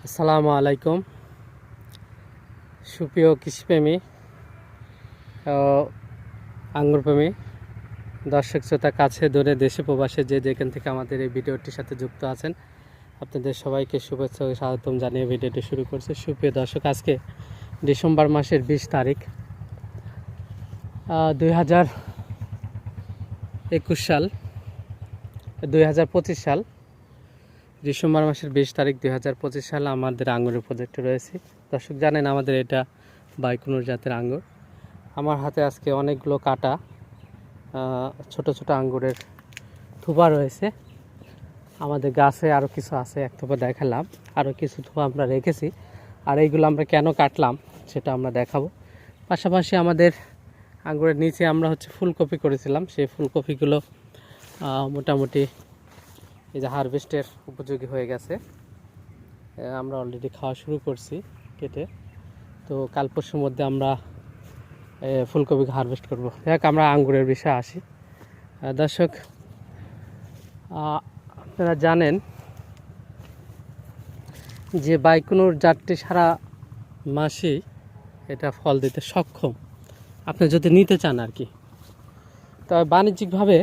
আসসালামু আলাইকুম সুপ্রিয় কৃষিপ্রেমী ও আঙ্গুরপ্রেমী দর্শক শ্রোতা কাছে দূরে দেশে প্রবাসে যে যেখান থেকে আমাদের এই ভিডিওটির সাথে যুক্ত আছেন আপনাদের সবাইকে শুভেচ্ছা ও স্বাগতম জানিয়ে ভিডিওটি শুরু করছে। সুপ্রিয় দর্শক, আজকে ডিসেম্বর মাসের 20 তারিখ 2021 সাল 2025 সাল ডিসেম্বর মাসের 20 তারিখ 2025 সালে আমাদের আঙ্গুরের প্রজেক্টে রয়েছে। দর্শক জানেন আমাদের এটা বাইকুনুর জাতের আঙ্গুর। আমার হাতে আজকে অনেকগুলো কাটা ছোট ছোট আঙ্গুরের থোপা রয়েছে। আমাদের গাছে আরও কিছু আছে, এক থোপা দেখালাম, আরও কিছু থোপা আমরা রেখেছি। আর এইগুলো আমরা কেন কাটলাম সেটা আমরা দেখাবো। পাশাপাশি আমাদের আঙ্গুরের নিচে আমরা ফুলকপি করেছিলাম, সেই ফুলকপিগুলো মোটামুটি এই যে হারভেস্টের উপযোগী হয়ে গেছে। আমরা অলরেডি খাওয়া শুরু করছি কেটে। তো কাল পরশুর মধ্যে আমরা ফুলকপি হারভেস্ট করব। দেখ আমরা আঙ্গুরের বিষয়ে আসি। দর্শক, আপনারা জানেন যে বাইকুনুর জাতটি সারা মাসেই এটা ফল দিতে সক্ষম, আপনি যদি নিতে চান আর কি। তবে বাণিজ্যিকভাবে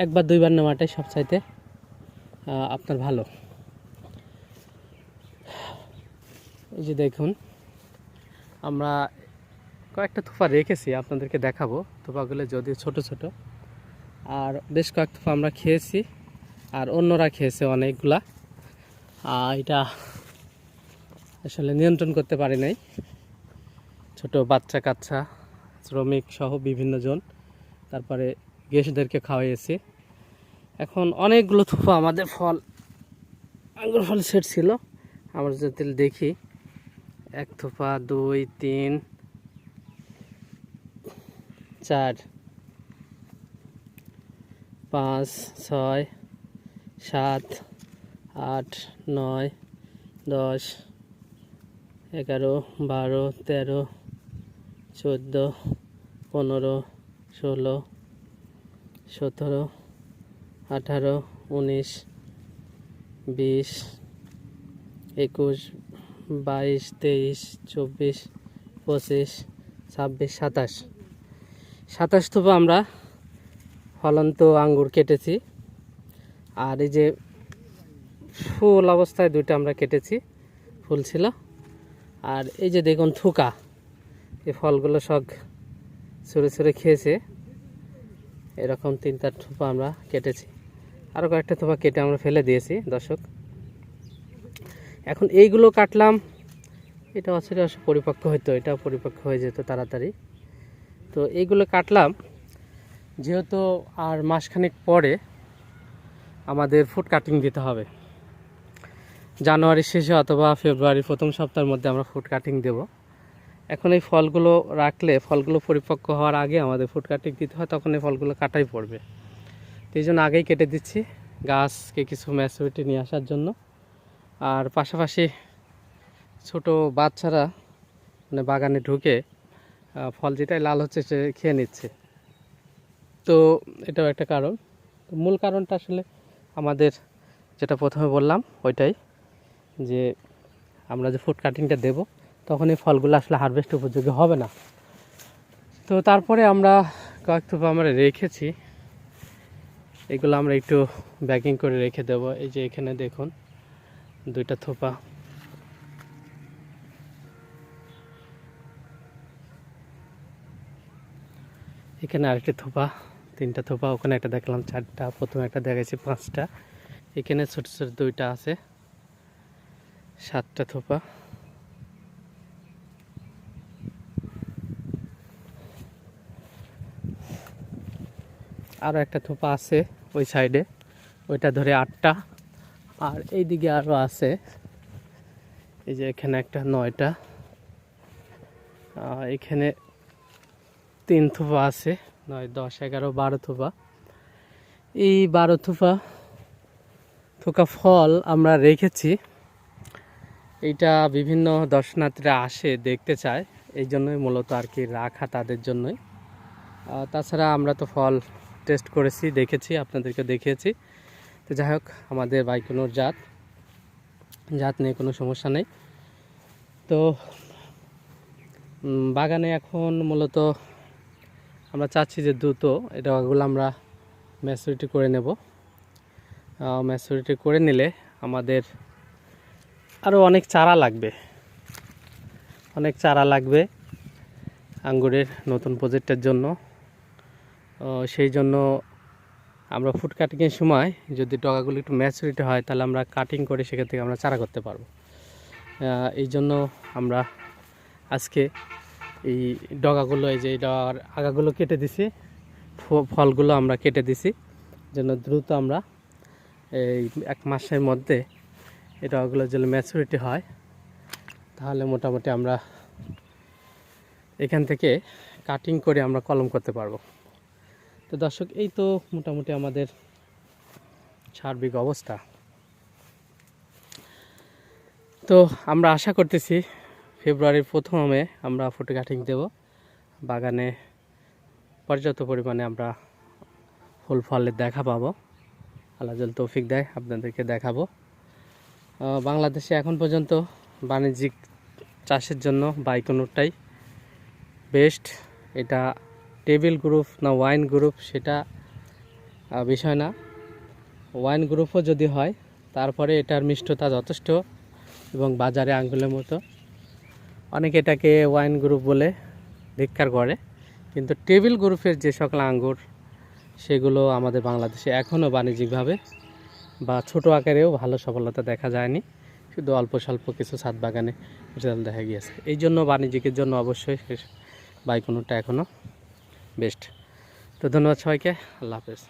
একবার দুইবার নেওয়াটাই সবচাইতে আপনার ভালো। এই যে দেখুন, আমরা কয়েকটা থোপা রেখেছি, আপনাদেরকে দেখাবো। থোপাগুলো যদিও ছোট ছোট, আর বেশ কয়েক থোপা আমরা খেয়েছি, আর অন্যরা খেয়েছে অনেকগুলা। এটা আসলে নিয়ন্ত্রণ করতে পারি নাই। ছোট বাচ্চা কাচ্চা, শ্রমিক সহ বিভিন্ন জন, তারপরে গেস্টদেরকে খাওয়াইয়েছি। এখন অনেকগুলো থোপা আমাদের আঙ্গুর ফল সেট ছিল। আমরা যদি দেখি, 1 থোপা 2 3 4 5 6 7 8 9 10 11 12 13 14 15 16 17 18 19 20 21 22 23 24 25 26 27 থোপা আমরা ফলন্ত আঙ্গুর কেটেছি। আর এই যে ফুল অবস্থায় দুইটা আমরা কেটেছি, ফুল ছিল। আর এই যে দেখুন থুকা, এই ফলগুলো সব ছুঁড়ে ছুঁড়ে খেয়েছে। এরকম 3-4 থোপা আমরা কেটেছি, আরও কয়েকটা থোপা কেটে আমরা ফেলে দিয়েছি। দর্শক, এখন এইগুলো কাটলাম, এটা আসলে পরিপক্ক হইতো, এটা পরিপক্ক হয়ে যেত তাড়াতাড়ি। তো এইগুলো কাটলাম যেহেতু আর মাসখানেক পরে আমাদের ফুড কাটিং দিতে হবে। জানুয়ারির শেষে অথবা ফেব্রুয়ারির প্রথম সপ্তাহের মধ্যে আমরা ফুড কাটিং দেব। এখন এই ফলগুলো রাখলে, ফলগুলো পরিপক্ক হওয়ার আগে আমাদের ফুড কাটিং দিতে হয়, তখন এই ফলগুলো কাটাই পড়বে। তো এই জন্য আগেই কেটে দিচ্ছি, গাছকে কিছু ম্যাচুরিটি নিয়ে আসার জন্য। আর পাশাপাশি ছোট বাচ্চারা মানে বাগানে ঢুকে ফল যেটাই লাল হচ্ছে সে খেয়ে নিচ্ছে। তো এটাও একটা কারণ। তো মূল কারণটা আসলে আমাদের যেটা প্রথমে বললাম ওইটাই, যে আমরা যে ফুড কাটিংটা দেব তখন এই ফলগুলো আসলে হারভেস্ট উপযোগী হবে না। তো তারপরে আমরা কয়েক থোপা আমরা রেখেছি, এগুলো আমরা একটু ব্যাগিং করে রেখে দেব। এই যে এখানে দেখুন 2টা থোপা, এখানে আরেকটি থোপা, 3টা থোপা, ওখানে একটা দেখলাম 4টা, প্রথমে একটা দেখাচ্ছি 5টা, এখানে ছোট ছোট 2টা আছে, 7টা থোপা। আরও একটা থোপা আছে ওই সাইডে, ওইটা ধরে 8টা। আর এই দিকে আরও আছে, এই যে এখানে একটা 9টা, এখানে 3 থোপা আছে, 9 10 11 12 থোপা। এই 12 থোকা ফল আমরা রেখেছি। এইটা বিভিন্ন দর্শনার্থীরা আসে, দেখতে চায়, এই জন্যই মূলত আর কি রাখা তাদের জন্যই। তাছাড়া আমরা তো ফল টেস্ট করেছি, দেখেছি, আপনাদেরকে দেখিয়েছি। তো যাই হোক, আমাদের বাইকুনুর জাত জাত নিয়ে কোনো সমস্যা নেই। তো বাগানে এখন মূলত আমরা চাচ্ছি যে দ্রুত এটাগুলো আমরা ম্যাচুরিটি করে নেব। ম্যাচুরিটি করে নিলে আমাদের আরও অনেক চারা লাগবে আঙ্গুরের নতুন প্রজেক্টের জন্য। সেই জন্য আমরা ফুড কাটিংয়ের সময় যদি ডগাগুলো একটু ম্যাচুরিটি হয় তাহলে আমরা কাটিং করে সেখান থেকে আমরা চারা করতে পারবো। এই জন্য আমরা আজকে এই ডগাগুলো, এই যে ডগার আগাগুলো কেটে দিছি, ফলগুলো আমরা কেটে দিছি যেন দ্রুত আমরা এই 1 মাসের মধ্যে এই ডগাগুলো যদি ম্যাচুরিটি হয় তাহলে মোটামুটি আমরা এখান থেকে কাটিং করে আমরা কলম করতে পারবো। তো দর্শক, এই তো মোটামুটি আমাদের সার্বিক অবস্থা। তো আমরা আশা করতেছি ফেব্রুয়ারির প্রথমে আমরা ফুড কাটিং দেব। বাগানে পর্যাপ্ত পরিমাণে আমরা ফুল ফলের দেখা পাবো। আল্লাহ যদি তৌফিক দেয় আপনাদেরকে দেখাবো। বাংলাদেশে এখন পর্যন্ত বাণিজ্যিক চাষের জন্য বাইকনুরটাই বেস্ট। এটা টেবিল গ্রুপ না ওয়াইন গ্রুপ সেটা বিষয় না, ওয়াইন গ্রুপও যদি হয় তারপরে এটার মিষ্টতা যথেষ্ট এবং বাজারে আঙ্গুলের মতো। অনেকে এটাকে ওয়াইন গ্রুপ বলে ধিক্কার করে, কিন্তু টেবিল গ্রুপের যে সকল আঙ্গুর সেগুলো আমাদের বাংলাদেশে এখনও বাণিজ্যিকভাবে বা ছোট আকারেও ভালো সফলতা দেখা যায়নি, শুধু অল্প স্বল্প কিছু ছাদ বাগানে রেজাল্ট দেখা গিয়েছে। এই জন্য বাণিজ্যিকের জন্য অবশ্যই বাইকনুরটা এখনও বেস্ট। তো ধন্যবাদ সবাইকে, আল্লাহ হাফেজ।